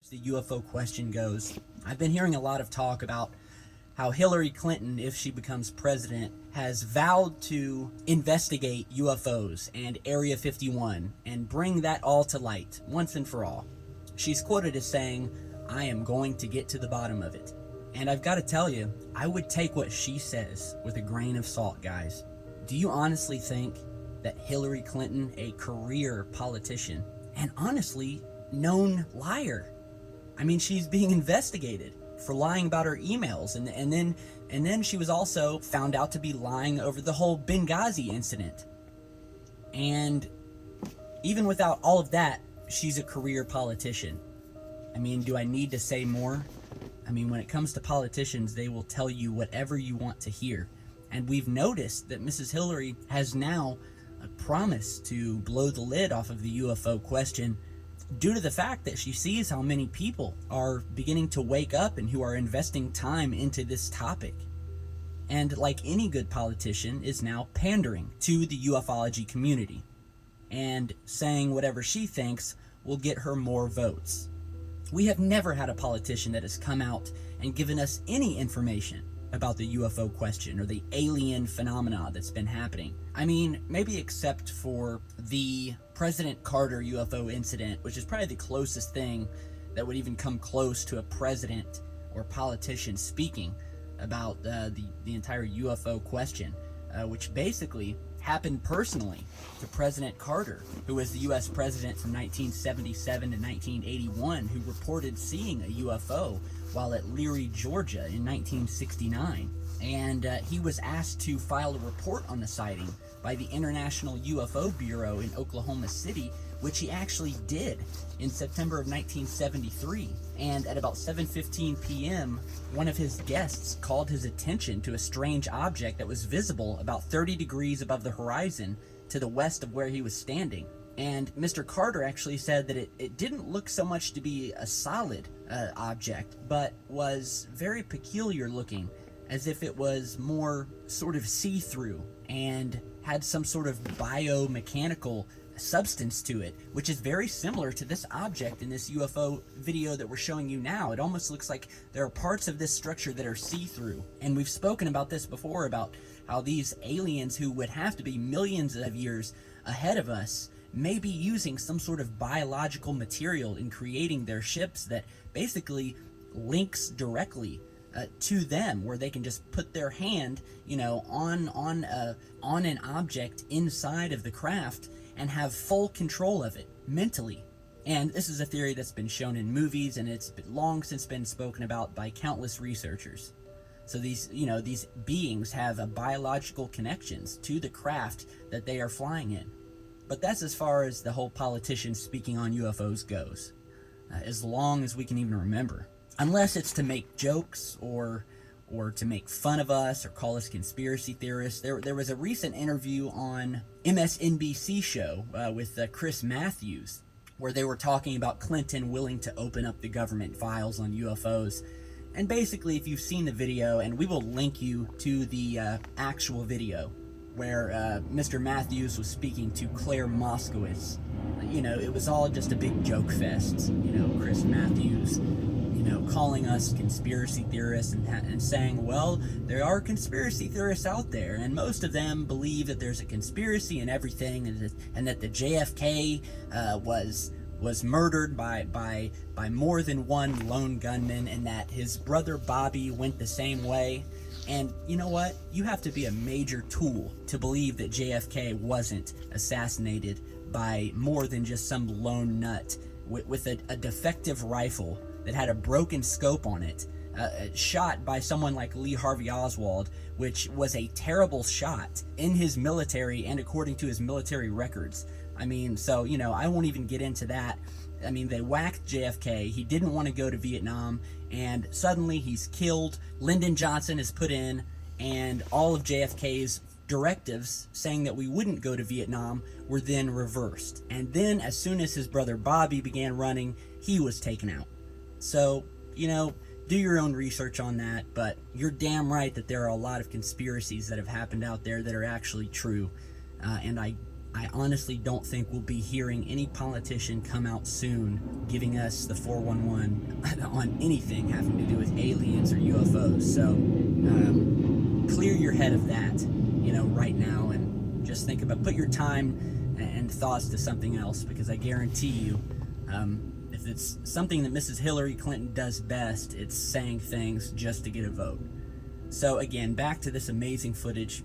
the UFO question goes, I've been hearing a lot of talk about how Hillary Clinton, if she becomes president, has vowed to investigate UFOs and Area 51 and bring that all to light once and for all. She's quoted as saying, "I am going to get to the bottom of it." And I've got to tell you, I would take what she says with a grain of salt, guys. Do you honestly think that Hillary Clinton, a career politician, and honestly known liar, I mean, she's being investigated for lying about her emails, and then she was also found out to be lying over the whole Benghazi incident. And even without all of that, she's a career politician. I mean, do I need to say more? I mean, when it comes to politicians, they will tell you whatever you want to hear. And we've noticed that Mrs. Hillary has now promised to blow the lid off of the UFO question due to the fact that she sees how many people are beginning to wake up and who are investing time into this topic. And like any good politician, is now pandering to the ufology community and saying whatever she thinks will get her more votes. We have never had a politician that has come out and given us any information about the UFO question or the alien phenomena that's been happening. I mean, maybe except for the President Carter UFO incident, which is probably the closest thing that would even come close to a president or politician speaking about the entire UFO question, which basically happened personally to President Carter, who was the U.S. president from 1977 to 1981, who reported seeing a UFO while at Leary, Georgia in 1969. And he was asked to file a report on the sighting by the International UFO Bureau in Oklahoma City, which he actually did in September of 1973. And at about 7:15 p.m., one of his guests called his attention to a strange object that was visible about 30 degrees above the horizon to the west of where he was standing. And Mr. Carter actually said that it didn't look so much to be a solid object, but was very peculiar looking, as if it was more sort of see-through and had some sort of biomechanical substance to it, which is very similar to this object in this UFO video that we're showing you now. It almost looks like there are parts of this structure that are see-through. And we've spoken about this before, about how these aliens, who would have to be millions of years ahead of us, may be using some sort of biological material in creating their ships that basically links directly to them, where they can just put their hand, you know, on an object inside of the craft and have full control of it mentally. And this is a theory that's been shown in movies, and it's long since been spoken about by countless researchers. So these, you know, these beings have a biological connections to the craft that they are flying in. But that's as far as the whole politician speaking on UFOs goes, as long as we can even remember. Unless it's to make jokes or to make fun of us or call us conspiracy theorists. There was a recent interview on MSNBC show with Chris Matthews, where they were talking about Clinton willing to open up the government files on UFOs. And basically, if you've seen the video, and we will link you to the actual video, where Mr. Matthews was speaking to Claire Moskowitz. You know, it was all just a big joke fest. You know, Chris Matthews, you know, calling us conspiracy theorists and saying, well, there are conspiracy theorists out there, and most of them believe that there's a conspiracy and everything, and that the JFK was murdered by more than one lone gunman, and that his brother Bobby went the same way. And you know what? You have to be a major tool to believe that JFK wasn't assassinated by more than just some lone nut with a defective rifle that had a broken scope on it, shot by someone like Lee Harvey Oswald, which was a terrible shot in his military and according to his military records. I mean, so, you know, I won't even get into that. I mean, they whacked JFK. He didn't want to go to Vietnam, and suddenly he's killed. Lyndon Johnson is put in, and all of JFK's directives saying that we wouldn't go to Vietnam were then reversed. And then, as soon as his brother Bobby began running, he was taken out. So, you know, do your own research on that, but you're damn right that there are a lot of conspiracies that have happened out there that are actually true. And I I honestly don't think we'll be hearing any politician come out soon giving us the 411 on anything having to do with aliens or UFOs. So clear your head of that, right now, and just think about, put your time and thoughts to something else, because I guarantee you, if it's something that Mrs. Hillary Clinton does best, it's saying things just to get a vote. So again, back to this amazing footage.